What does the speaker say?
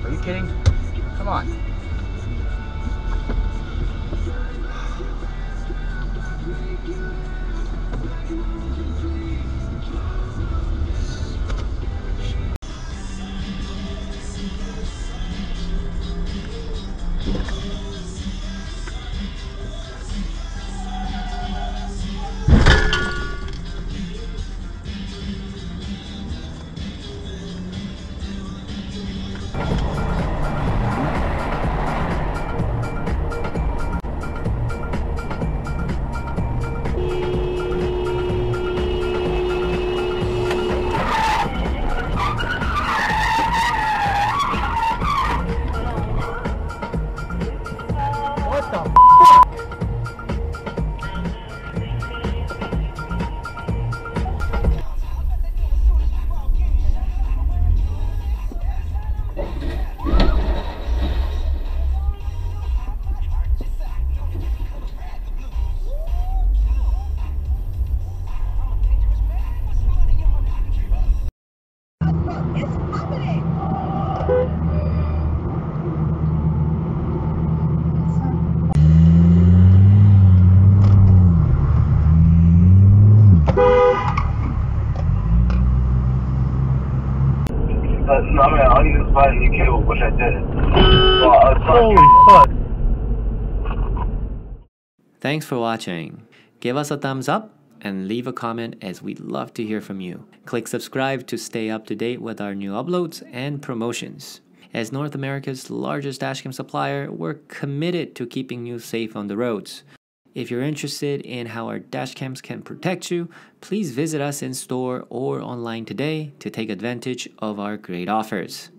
Are you kidding? Come on. I mean, I didn't finally kill, which I did. Holy fuck. Thanks for watching. Give us a thumbs up and leave a comment, as we'd love to hear from you. Click subscribe to stay up to date with our new uploads and promotions. As North America's largest dashcam supplier, we're committed to keeping you safe on the roads. If you're interested in how our dashcams can protect you, please visit us in store or online today to take advantage of our great offers.